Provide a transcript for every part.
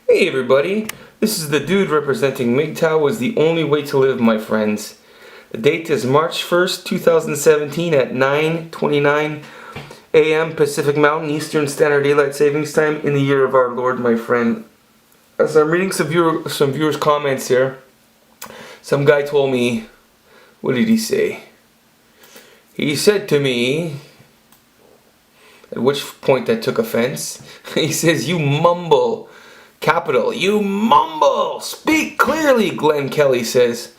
Hey everybody, this is the dude representing MGTOW is the only way to live, my friends. The date is March 1st, 2017 at 9:29 a.m. Pacific Mountain Eastern Standard Daylight Savings Time in the year of our Lord, my friend. As I'm reading some viewers' comments here, some guy told me, what did he say? He said to me, at which point I took offense, he says, "You mumble." Capital, you mumble! Speak clearly, Glenn Kelly says.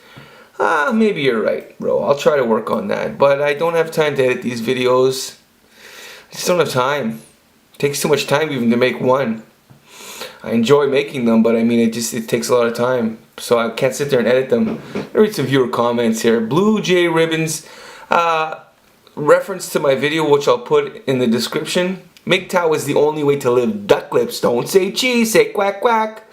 Maybe you're right, bro. I'll try to work on that. But I don't have time to edit these videos. I just don't have time. It takes too much time even to make one. I enjoy making them, but I mean, it takes a lot of time. So I can't sit there and edit them. I'll read some viewer comments here. Blue Jay Ribbons, reference to my video, which I'll put in the description. MGTOW is the only way to live. Duck lips, don't say cheese, say quack quack.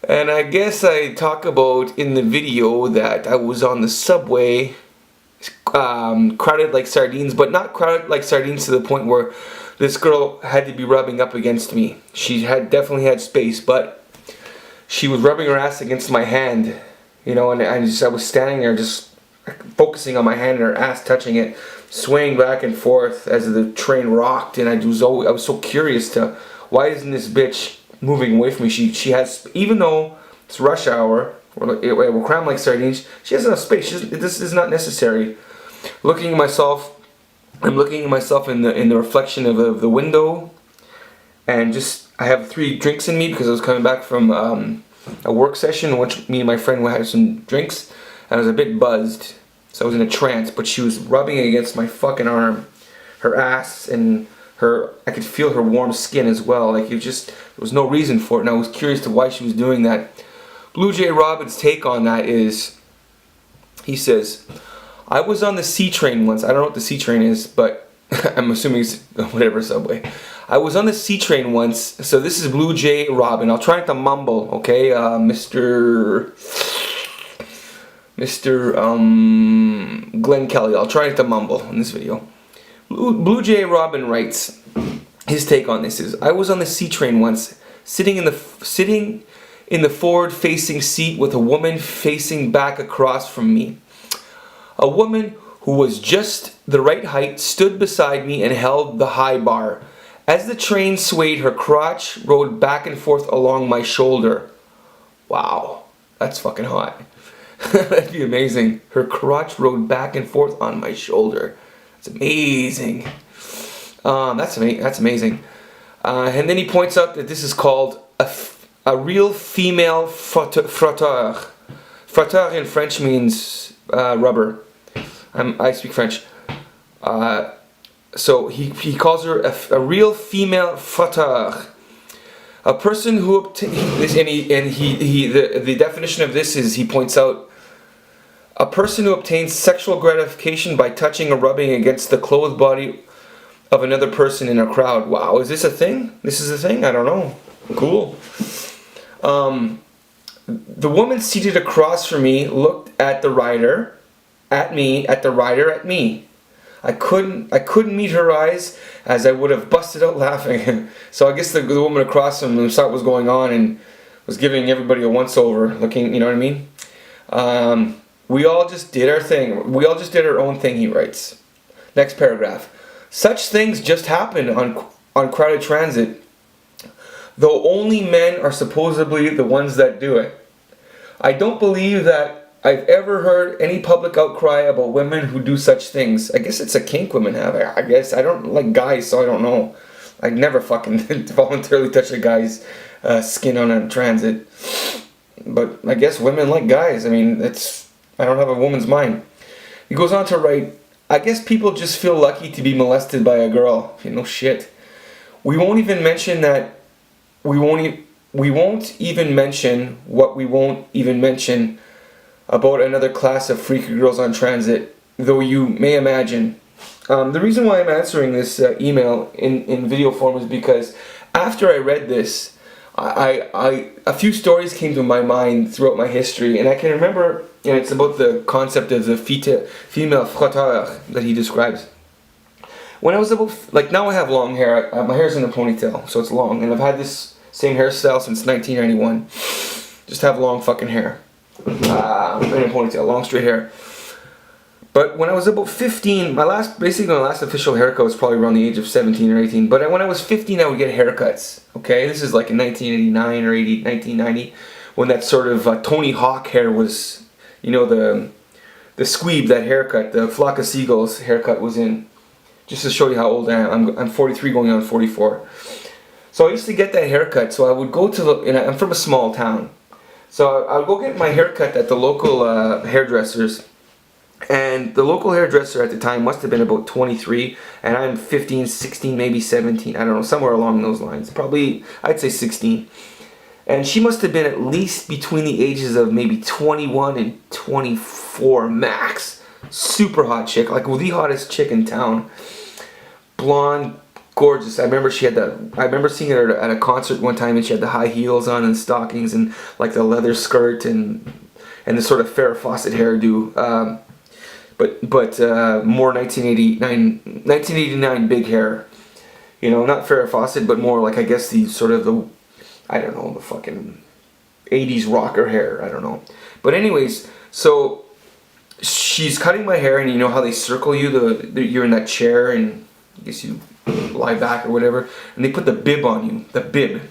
And I guess I talk about in the video that I was on the subway, crowded like sardines, but not crowded like sardines to the point where this girl had to be rubbing up against me. She definitely had space, but she was rubbing her ass against my hand, you know, and I was standing there just focusing on my hand and her ass touching it, swaying back and forth as the train rocked, and I was so curious to, why isn't this bitch moving away from me? She has, even though it's rush hour, we're crammed like sardines, she has enough space. This is not necessary. Looking at myself, I'm looking at myself in the reflection of the window, and I have 3 drinks in me because I was coming back from a work session in which me and my friend had some drinks, and I was a bit buzzed. So I was in a trance, but she was rubbing against my fucking arm, her ass, and I could feel her warm skin as well. Like, there was no reason for it, and I was curious to why she was doing that. Blue Jay Robin's take on that is, he says, I was on the C train once. I don't know what the C train is, but I'm assuming it's whatever subway. I was on the C train once, so this is Blue Jay Robin. I'll try not to mumble, okay, Mr. Glenn Kelly. I'll try not to mumble in this video. Blue Jay Robin writes, his take on this is, I was on the C train once, sitting in the forward-facing seat with a woman facing back across from me. A woman who was just the right height stood beside me and held the high bar. As the train swayed, her crotch rode back and forth along my shoulder. Wow, that's fucking hot. That'd be amazing. Her crotch rode back and forth on my shoulder. That's amazing. That's amazing. And then he points out that this is called a real female frotteur. Frotteur in French means rubber. I speak French. So he calls her a real female frotteur. A person who obtains this, and the definition of this is, he points out, a person who obtains sexual gratification by touching or rubbing against the clothed body of another person in a crowd. Wow, is this a thing? This is a thing? I don't know. Cool. The woman seated across from me looked at the rider, at me, at the rider, at me. I couldn't meet her eyes, as I would have busted out laughing. So I guess the woman across from him saw what was going on and was giving everybody a once-over, looking, you know what I mean? We all just did our thing. We all just did our own thing, he writes. Next paragraph. Such things just happen on crowded transit, though only men are supposedly the ones that do it. I don't believe that I've ever heard any public outcry about women who do such things. I guess it's a kink women have. I guess I don't like guys, so I don't know. I'd never fucking voluntarily touch a guy's skin on a transit. But I guess women like guys. I mean, I don't have a woman's mind. He goes on to write, I guess people just feel lucky to be molested by a girl. No shit. We won't even mention that. We won't even mention what we won't even mention about another class of freaky girls on transit, though you may imagine. The reason why I'm answering this email in video form is because after I read this, a few stories came to my mind throughout my history, and I can remember, and it's about the concept of the female frotteur that he describes. When I was about, like, now I have long hair, my hair's in a ponytail, so it's long, and I've had this Same hairstyle since 1991. Just have long fucking hair. In a ponytail, long straight hair. But when I was about 15, my last official haircut was probably around the age of 17 or 18. But when I was 15, I would get haircuts. Okay, this is like in 1989 or 1990, when that sort of Tony Hawk hair was, you know, the squeeb, that haircut, the Flock of Seagulls haircut was in. Just to show you how old I am, I'm 43 going on 44. So I used to get that haircut. So I would go to I'm from a small town. So I would go get my haircut at the local hairdressers. And the local hairdresser at the time must have been about 23, and I'm 15, 16, maybe 17, I don't know, somewhere along those lines. Probably, I'd say 16. And she must have been at least between the ages of maybe 21 and 24 max. Super hot chick, like the hottest chick in town. Blonde, gorgeous. I remember seeing her at a concert one time, and she had the high heels on and stockings and like the leather skirt and the sort of Farrah Fawcett hairdo. But more 1989 big hair. You know, not Farrah Fawcett, but more like, I guess, the fucking 80s rocker hair. I don't know. But anyways, so she's cutting my hair, and you know how they circle you, you're in that chair, and I guess you lie back or whatever, and they put the bib on you, the bib.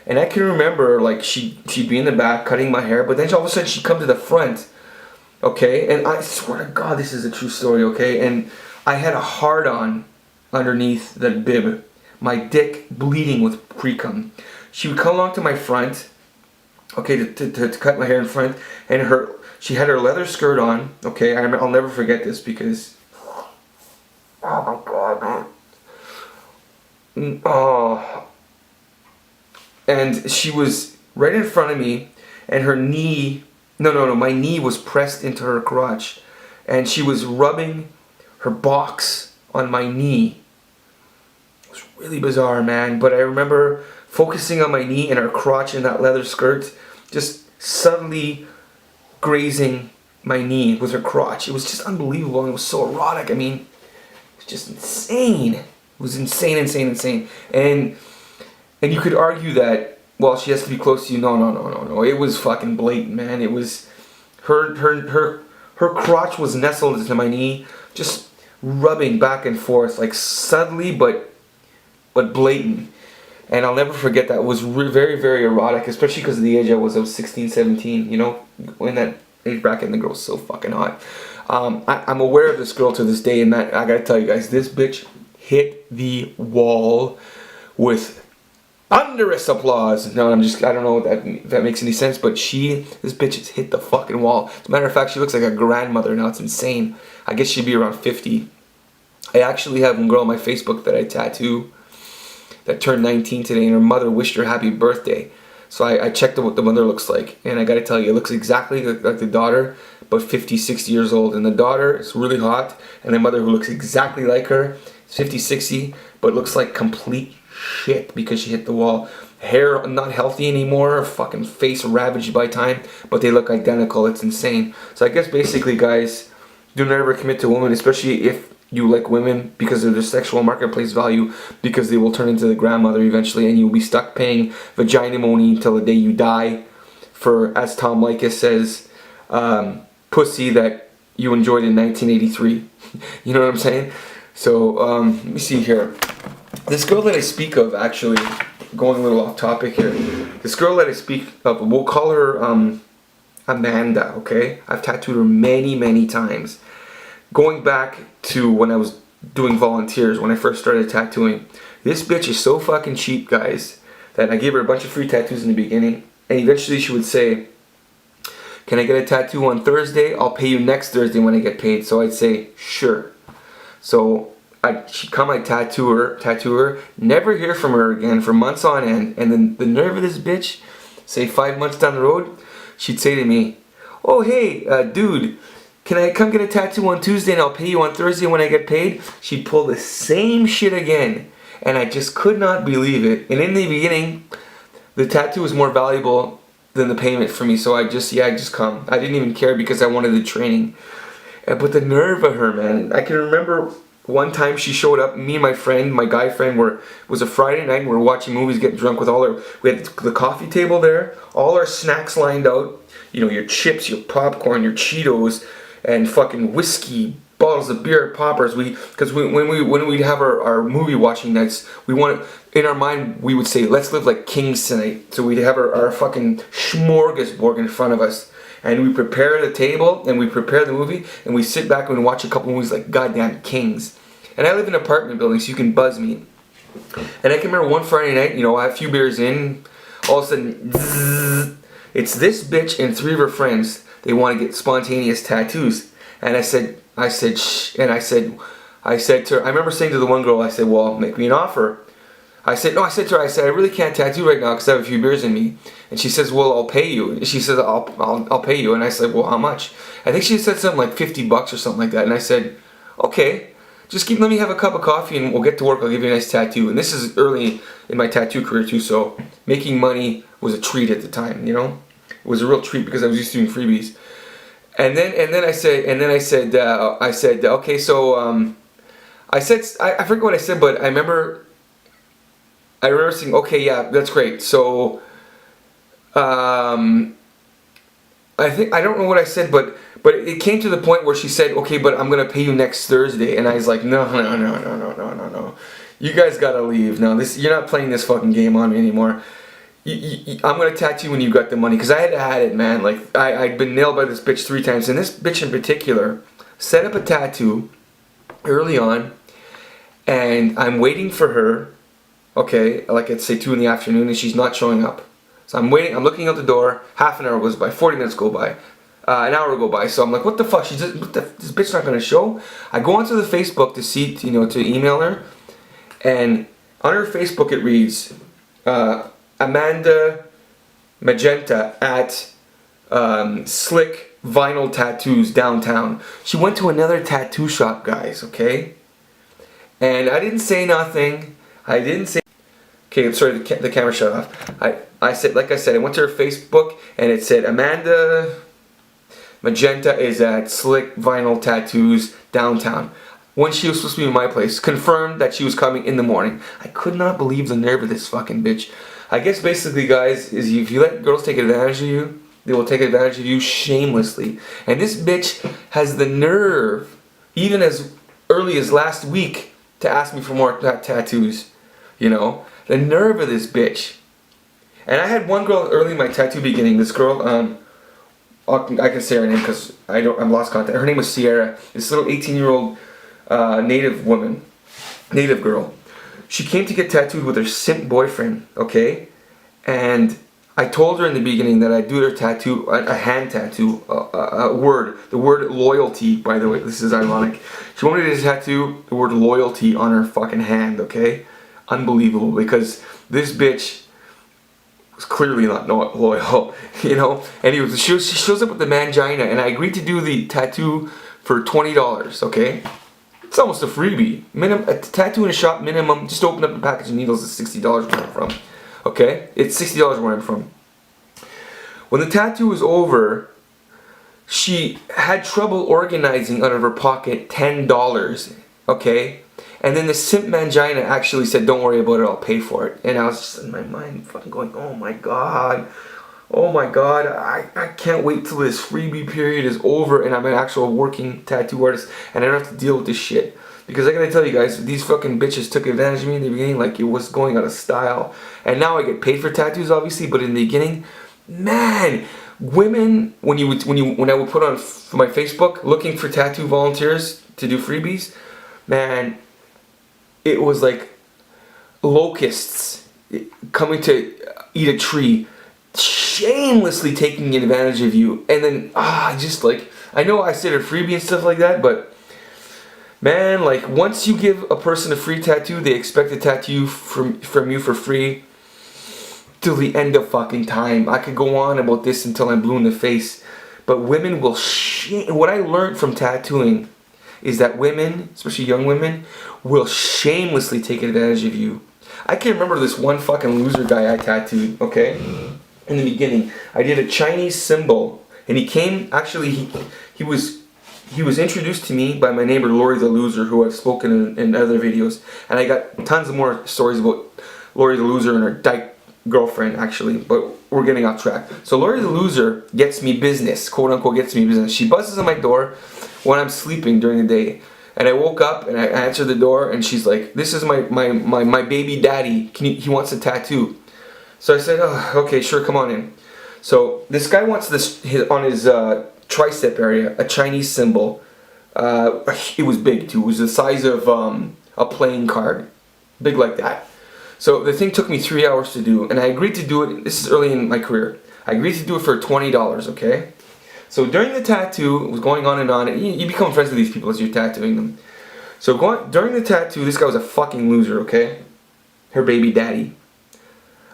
And I can remember, like, she'd be in the back cutting my hair, but then all of a sudden she'd come to the front. Okay, and I swear to God, this is a true story, okay? And I had a hard-on underneath the bib, my dick bleeding with pre-cum. She would come along to my front, okay, to cut my hair in front, and she had her leather skirt on, okay? I'll never forget this because, oh my God, man. Oh. And she was right in front of me, and her knee... No, my knee was pressed into her crotch, and she was rubbing her box on my knee. It was really bizarre, man, but I remember focusing on my knee and her crotch in that leather skirt, just subtly grazing my knee with her crotch. It was just unbelievable, and it was so erotic. I mean, it was just insane. It was insane. And you could argue that, well, she has to be close to you. No. It was fucking blatant, man. It was her crotch was nestled into my knee, just rubbing back and forth, like subtly but blatant. And I'll never forget that. It was very, very erotic, especially because of the age I was 16, 17. You know, in that age bracket, and the girl's so fucking hot. I'm aware of this girl to this day, and I gotta tell you guys, this bitch hit the wall with thunderous applause. No, I don't know if that makes any sense, but this bitch has hit the fucking wall. As a matter of fact, she looks like a grandmother now. It's insane. I guess she'd be around 50. I actually have one girl on my Facebook that I tattoo that turned 19 today, and her mother wished her happy birthday. So I checked what the mother looks like, and I gotta tell you, it looks exactly like the daughter, but 50, 60 years old. And the daughter is really hot, and the mother, who looks exactly like her, is 50, 60, but looks like complete shit because she hit the wall. Hair not healthy anymore, fucking face ravaged by time, but they look identical. It's insane. So I guess basically, guys, do not ever commit to women, especially if you like women, because of their sexual marketplace value, because they will turn into the grandmother eventually, and you'll be stuck paying vagina money until the day you die for, as Tom Likas says, pussy that you enjoyed in 1983. You know what I'm saying? So let me see here. This girl that I speak of, actually, going a little off topic here. This girl that I speak of, we'll call her Amanda, okay? I've tattooed her many, many times. Going back to when I was doing volunteers, when I first started tattooing, this bitch is so fucking cheap, guys, that I gave her a bunch of free tattoos in the beginning, and eventually she would say, "Can I get a tattoo on Thursday? I'll pay you next Thursday when I get paid." So I'd say, "Sure." So she'd come, I'd tattoo her, never hear from her again for months on end. And then the nerve of this bitch, say 5 months down the road, she'd say to me, "Oh, hey, dude, can I come get a tattoo on Tuesday and I'll pay you on Thursday when I get paid?" She'd pull the same shit again. And I just could not believe it. And in the beginning, the tattoo was more valuable than the payment for me. So I just come. I didn't even care because I wanted the training. But the nerve of her, man. I can remember one time she showed up, me and my friend, my guy friend, it was a Friday night, and we were watching movies, getting drunk with we had the coffee table there, all our snacks lined out, you know, your chips, your popcorn, your Cheetos, and fucking whiskey, bottles of beer, poppers. Because when we'd have our movie watching nights, in our mind, we would say, let's live like kings tonight. So we'd have our fucking smorgasbord in front of us. And we prepare the table, and we prepare the movie, and we sit back and watch a couple movies like goddamn kings. And I live in an apartment building, so you can buzz me. And I can remember one Friday night, you know, I had a few beers in, all of a sudden, zzz, it's this bitch and 3 of her friends. They want to get spontaneous tattoos. And I said, shh, and I said to her, I remember saying to the one girl, I said, well, make me an offer. I said to her, I really can't tattoo right now because I have a few beers in me. And she says, well, I'll pay you. And she says, I'll pay you. And I said, well, how much? I think she said something like $50 or something like that. And I said, okay, just let me have a cup of coffee and we'll get to work. I'll give you a nice tattoo. And this is early in my tattoo career too, so making money was a treat at the time, you know? It was a real treat because I was used to doing freebies. And then I said, okay, so I forget what I said, but I remember saying, okay, yeah, that's great. So, I don't know what I said, but it came to the point where she said, okay, but I'm gonna pay you next Thursday, and I was like, no. You guys gotta leave. No, you're not playing this fucking game on me anymore. I'm gonna tattoo when you got the money, because I had it, man. Like, I'd been nailed by this bitch 3 times, and this bitch in particular set up a tattoo early on, and I'm waiting for her. Okay, like at say 2 in the afternoon, and she's not showing up. So I'm waiting, I'm looking out the door, half an hour goes by, 40 minutes go by, an hour will go by, so I'm like, what the fuck, this bitch not gonna show? I go onto the Facebook to see, you know, to email her, and on her Facebook it reads, Amanda Magenta at Slick Vinyl Tattoos downtown. She went to another tattoo shop, guys, okay? And I didn't say nothing. Okay, sorry, the camera shut off. I said, like I said, I went to her Facebook and it said Amanda Magenta is at Slick Vinyl Tattoos downtown. When she was supposed to be in my place, confirmed that she was coming in the morning. I could not believe the nerve of this fucking bitch. I guess basically, guys, is if you let girls take advantage of you, they will take advantage of you shamelessly. And this bitch has the nerve, even as early as last week, to ask me for more tattoos. You know, the nerve of this bitch. And I had one girl early in my tattoo beginning. This girl, I can say her name because I'm lost contact. Her name was Sierra. This little 18-year-old native girl. She came to get tattooed with her simp boyfriend. Okay, and I told her in the beginning that I'd do her tattoo, a hand tattoo, the word loyalty. By the way, this is ironic. She wanted to tattoo the word loyalty on her fucking hand. Okay. Unbelievable, because this bitch was clearly not loyal, you know. And she shows up with the mangina, and I agreed to do the tattoo for $20. Okay, it's almost a freebie. A tattoo in a shop minimum. Just open up a package of needles is $60 where I'm from. Okay, it's $60 where I'm from. When the tattoo was over, she had trouble organizing out of her pocket $10. Okay. And then the simp mangina actually said, don't worry about it, I'll pay for it. And I was just in my mind fucking going, oh my god, I can't wait till this freebie period is over and I'm an actual working tattoo artist and I don't have to deal with this shit. Because I gotta tell you guys, these fucking bitches took advantage of me in the beginning like it was going out of style. And now I get paid for tattoos, obviously, but in the beginning, man, women, when I would put on my Facebook looking for tattoo volunteers to do freebies, man, it was like locusts coming to eat a tree, shamelessly taking advantage of you. And then, just like, I know I said a freebie and stuff like that, but man, like, once you give a person a free tattoo, they expect to tattoo you from you for free till the end of fucking time. I could go on about this until I'm blue in the face, but women will what I learned from tattooing is that women, especially young women, will shamelessly take advantage of you. I can remember this one fucking loser guy I tattooed, okay? In the beginning, I did a Chinese symbol, and he came, actually, he was he was introduced to me by my neighbor Lori the Loser, who I've spoken in other videos, and I got tons of more stories about Lori the Loser and her dyke girlfriend actually, but we're getting off track. So Lori the Loser gets me business, quote unquote gets me business. She buzzes on my door when I'm sleeping during the day, and I woke up and I answered the door, and she's like, "This is my baby daddy. He wants a tattoo." So I said, "Oh, okay, sure, come on in." So this guy wants on his tricep area, a Chinese symbol. It was big too. It was the size of a playing card, big like that. So the thing took me 3 hours to do, and I agreed to do it. This is early in my career. I agreed to do it for $20. Okay. So during the tattoo, it was going on and on. You become friends with these people as you're tattooing them. So during the tattoo, this guy was a fucking loser. Okay, her baby daddy.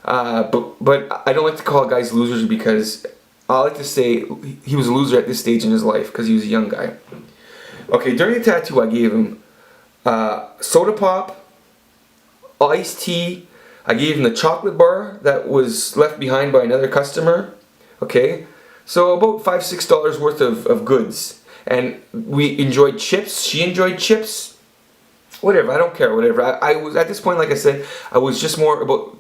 But I don't like to call guys losers because I like to say he was a loser at this stage in his life because he was a young guy. Okay, during the tattoo I gave him soda pop, iced tea, I gave him the chocolate bar that was left behind by another customer. Okay, so about $5-6 worth of goods. And we enjoyed chips, she enjoyed chips. Whatever, I don't care, whatever. I was, at this point, like I said, I was just more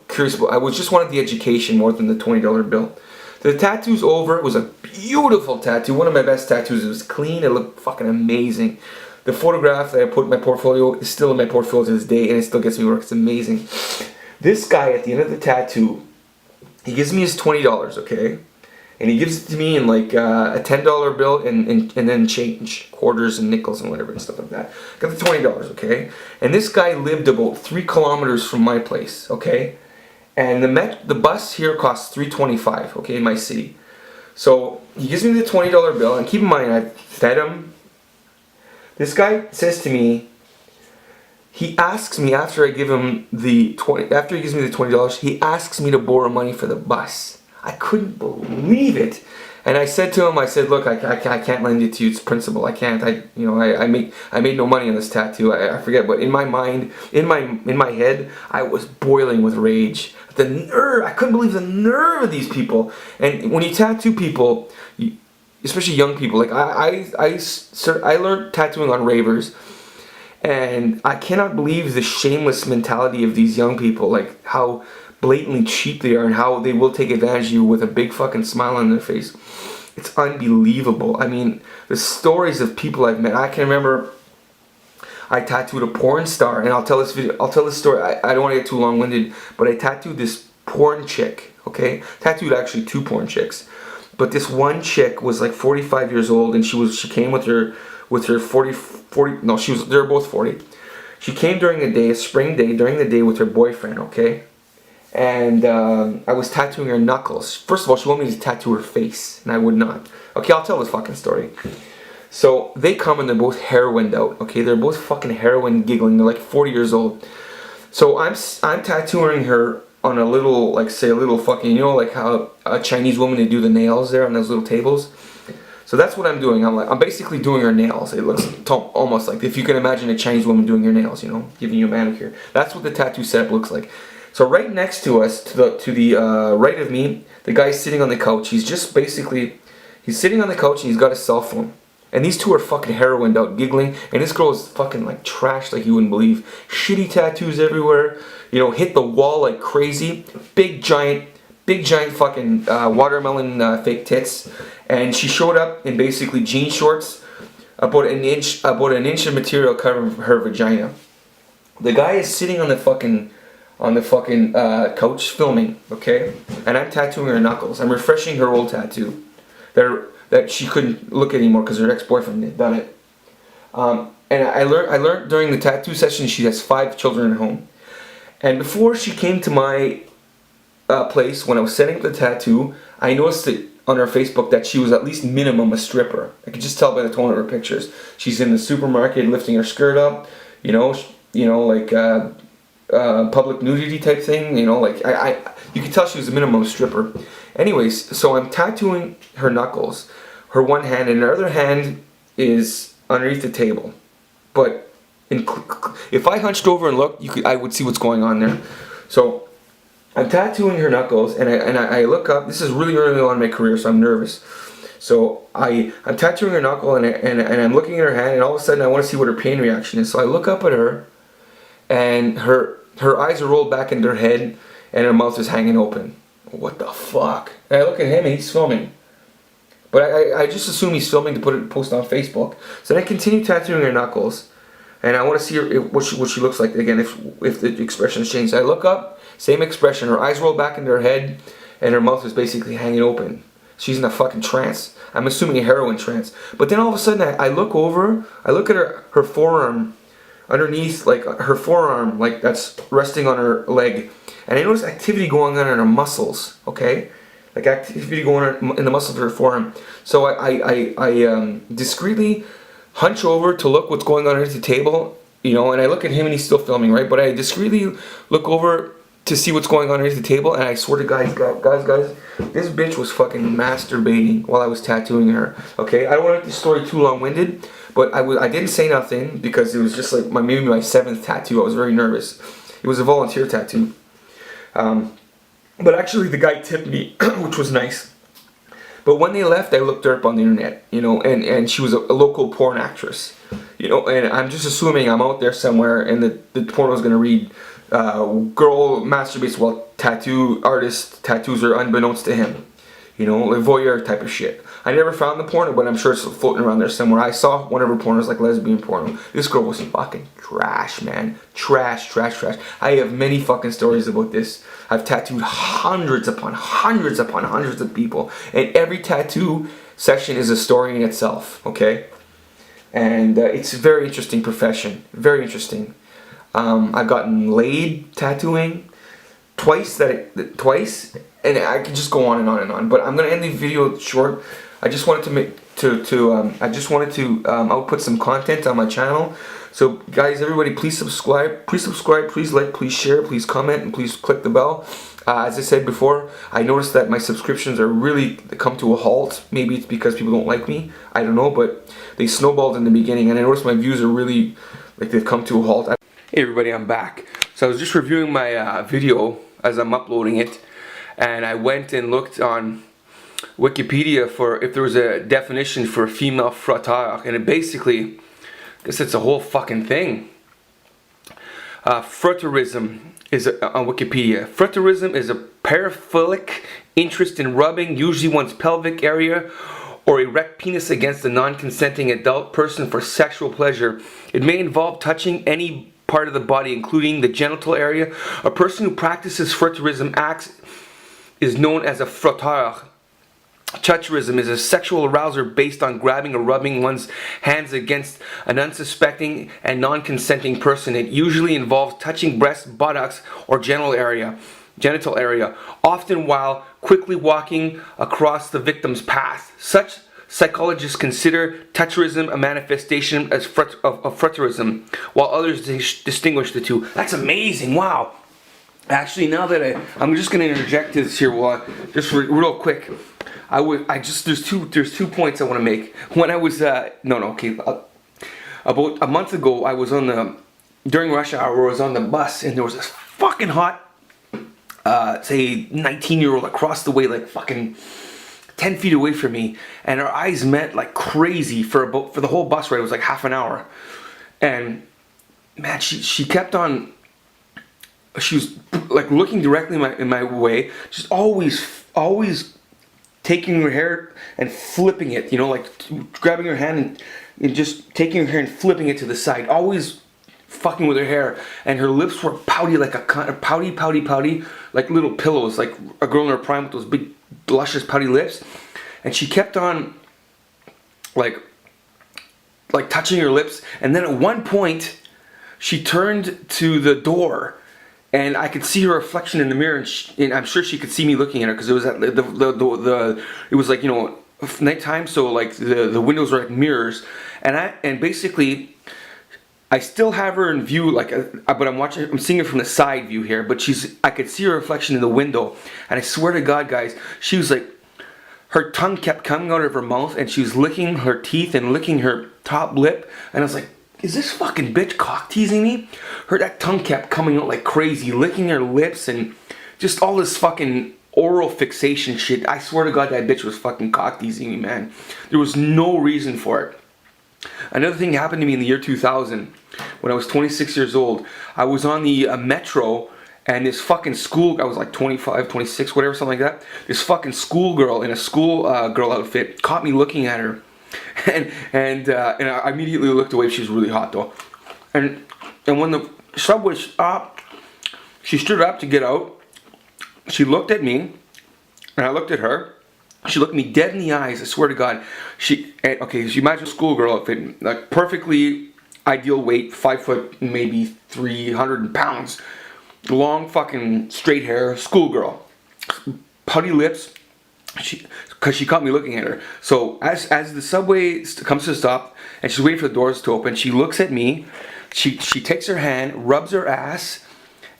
curious about, I just wanted the education more than the $20 bill. The tattoo's over. It was a beautiful tattoo, one of my best tattoos. It was clean, it looked fucking amazing. The photograph that I put in my portfolio is still in my portfolio to this day, and it still gets me work. It's amazing. This guy, at the end of the tattoo, he gives me his $20, okay? And he gives it to me in like a $10 bill and then change, quarters and nickels and whatever and stuff like that. Got the $20, okay? And this guy lived about 3 kilometers from my place, okay? And the bus here costs $3.25, okay, in my city. So he gives me the $20 bill, and keep in mind, I fed him. This guy says to me, he asks me after I give him after he gives me the $20, he asks me to borrow money for the bus. I couldn't believe it, and I said to him, I said, "Look, I can't lend it to you. It's principal. I can't. I made no money on this tattoo. I forget, but in my mind, in my head, I was boiling with rage. The nerve! I couldn't believe the nerve of these people. And when you tattoo people, especially young people, like I learned tattooing on ravers, and I cannot believe the shameless mentality of these young people, like how blatantly cheap they are and how they will take advantage of you with a big fucking smile on their face. It's unbelievable. I mean, the stories of people I've met. I can remember I tattooed a porn star, and I'll tell this story. I don't want to get too long-winded, but I tattooed this porn chick, okay? Tattooed actually 2 porn chicks. But this one chick was like 45 years old, and she came with her 40, no, they were both 40. She came during the day, a spring day, during the day with her boyfriend, okay? And I was tattooing her knuckles. First of all, she wanted me to tattoo her face, and I would not. Okay, I'll tell this fucking story. So they come and they're both heroined out. Okay, they're both fucking heroin giggling. They're like 40 years old. So I'm tattooing her on a little, like say a little fucking, like how a Chinese woman, they do the nails there on those little tables. So that's what I'm doing. I'm basically doing her nails. It looks almost like, if you can imagine a Chinese woman doing your nails, giving you a manicure. That's what the tattoo setup looks like. So right next to us, to the right of me, the guy's sitting on the couch. He's sitting on the couch and he's got a cell phone. And these two are fucking heroined out, giggling. And this girl is fucking like trashed like you wouldn't believe. Shitty tattoos everywhere. Hit the wall like crazy. Big giant fucking watermelon fake tits. And she showed up in basically jean shorts, about an inch of material covering her vagina. The guy is sitting on the fucking couch filming, okay? And I'm tattooing her knuckles. I'm refreshing her old tattoo that she couldn't look at anymore because her ex-boyfriend had done it. And I learned during the tattoo session she has 5 children at home. And before she came to my place, when I was setting up the tattoo, I noticed that on her Facebook that she was at least minimum a stripper. I could just tell by the tone of her pictures. She's in the supermarket lifting her skirt up, like public nudity type thing, you could tell she was a minimum stripper. Anyways, so I'm tattooing her knuckles, her one hand, and her other hand is underneath the table. But if I hunched over and looked, I would see what's going on there. So I'm tattooing her knuckles, and I look up. This is really early on in my career, so I'm nervous. So I'm tattooing her knuckle, and I'm looking at her hand, and all of a sudden I want to see what her pain reaction is. So I look up at her, and her eyes are rolled back into her head, and her mouth is hanging open. What the fuck? And I look at him, and he's filming. But I just assume he's filming to post on Facebook. So then I continue tattooing her knuckles, and I want to see what she looks like again, if the expression's changed. So I look up, same expression. Her eyes roll back into her head, and her mouth is basically hanging open. She's in a fucking trance. I'm assuming a heroin trance. But then all of a sudden I look over, I look at her forearm, underneath, like her forearm, like that's resting on her leg, and I notice activity going on in her muscles. Okay, like activity going on in the muscles of her forearm. So I discreetly hunch over to look what's going on underneath the table, you know, and I look at him and he's still filming, right? But I discreetly look over to see what's going on underneath the table, and I swear to guys, this bitch was fucking masturbating while I was tattooing her. Okay, I don't want to make this story too long-winded, but I didn't say nothing because it was just like maybe my 7th tattoo. I was very nervous. It was a volunteer tattoo, but actually the guy tipped me, which was nice. But when they left, I looked her up on the internet, you know, and she was a local porn actress, you know, and I'm just assuming I'm out there somewhere, and the porno's gonna read, girl masturbates while tattoo artist tattoos her unbeknownst to him. You know, like voyeur type of shit. I never found the porno, but I'm sure it's floating around there somewhere. I saw one of her pornos, like lesbian porno. This girl was fucking trash, man. Trash. I have many fucking stories about this. I've tattooed hundreds upon hundreds of people. And every tattoo session is a story in itself, okay? And it's a very interesting profession. Very interesting. I've gotten laid tattooing twice, and I could just go on and on and on. But I'm gonna end the video short. I just wanted to output some content on my channel. So guys, everybody, please subscribe, please like, please share, please comment, and please click the bell. As I said before, I noticed that my subscriptions are really come to a halt. Maybe it's because people don't like me, I don't know, but they snowballed in the beginning, and I noticed my views are really, like, they've come to a halt. Hey everybody, I'm back. So I was just reviewing my video as I'm uploading it, and I went and looked on Wikipedia for if there was a definition for female frotteur, and it basically, I guess it's a whole fucking thing. Frotteurism is on Wikipedia. Frotteurism is a paraphilic interest in rubbing, usually one's pelvic area or erect penis against a non-consenting adult person for sexual pleasure. It may involve touching any part of the body, including the genital area. A person who practices frotteurism is known as a frotteur. Toucherism is a sexual arousal based on grabbing or rubbing one's hands against an unsuspecting and non-consenting person. It usually involves touching breasts, buttocks, or genital area, often while quickly walking across the victim's path. Such psychologists consider toucherism a manifestation of frotteurism, while others distinguish the two. That's amazing! Wow. Actually, now that I'm just going to interject this here, just real quick. There's two points I want to make. When I was about a month ago, I was during rush hour, I was on the bus, and there was this fucking hot, say 19-year-old across the way, like fucking 10 feet away from me, and our eyes met like crazy for the whole bus ride. It was like half an hour, and man, she kept on. She was like looking directly in my way, just always taking her hair and flipping it, you know, like grabbing her hand and just taking her hair and flipping it to the side, always fucking with her hair, and her lips were pouty, like pouty, like little pillows, like a girl in her prime with those big, luscious, pouty lips, and she kept on, like touching her lips, and then at one point, she turned to the door, and I could see her reflection in the mirror, and I'm sure she could see me looking at her because it was at it was like, you know, nighttime, so like the windows were like mirrors, and basically I still have her in view, like, but I'm seeing her from the side view here, but I could see her reflection in the window, and I swear to God, guys, she was like, her tongue kept coming out of her mouth, and she was licking her teeth and licking her top lip, and I was like, is this fucking bitch cock teasing me? That tongue kept coming out like crazy, licking her lips, and just all this fucking oral fixation shit. I swear to God, that bitch was fucking cock teasing me, man. There was no reason for it. Another thing happened to me in the year 2000 when I was 26 years old. I was on the metro, and this fucking school, I was like 25, 26, whatever, something like that. This fucking schoolgirl in a school girl outfit caught me looking at her. And I immediately looked away. She was really hot though. And when the subway stopped, she stood up to get out. She looked at me, and I looked at her. She looked me dead in the eyes, I swear to God. Okay, so you imagine a schoolgirl outfit, like perfectly ideal weight, 5 foot, maybe 300 pounds. Long fucking straight hair, schoolgirl. Putty lips, because she caught me looking at her. So as the subway comes to a stop, and she's waiting for the doors to open, she looks at me, she takes her hand, rubs her ass,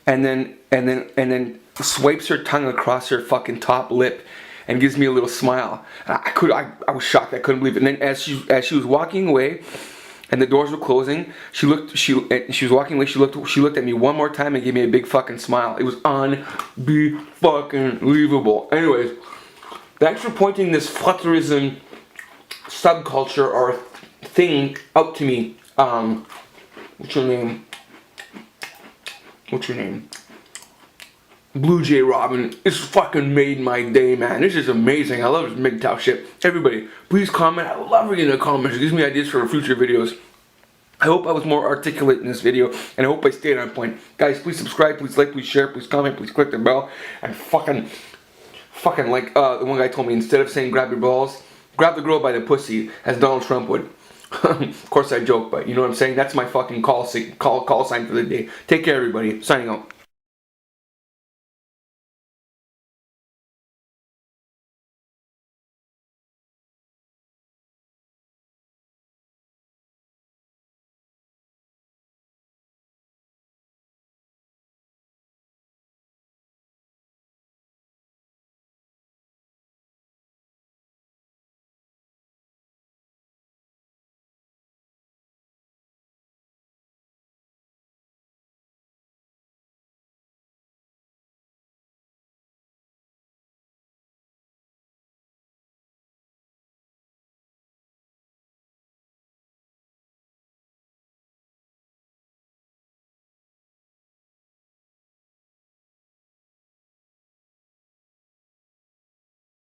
and then swipes her tongue across her fucking top lip, and gives me a little smile. I was shocked. I couldn't believe it. And then as she was walking away, and the doors were closing, she was walking away. She looked at me one more time and gave me a big fucking smile. It was unbelievable. Anyways, thanks for pointing this Frotteurism subculture or thing out to me. What's your name? What's your name? Blue Jay Robin. It's fucking made my day, man. This is amazing. I love this MGTOW shit. Everybody, please comment. I love reading the comments. It gives me ideas for future videos. I hope I was more articulate in this video, and I hope I stayed on point. Guys, please subscribe, please like, please share, please comment, please click the bell, and fucking like the one guy told me, instead of saying grab your balls, grab the girl by the pussy, as Donald Trump would. Of course I joke, but you know what I'm saying? That's my fucking call sign for the day. Take care, everybody. Signing out.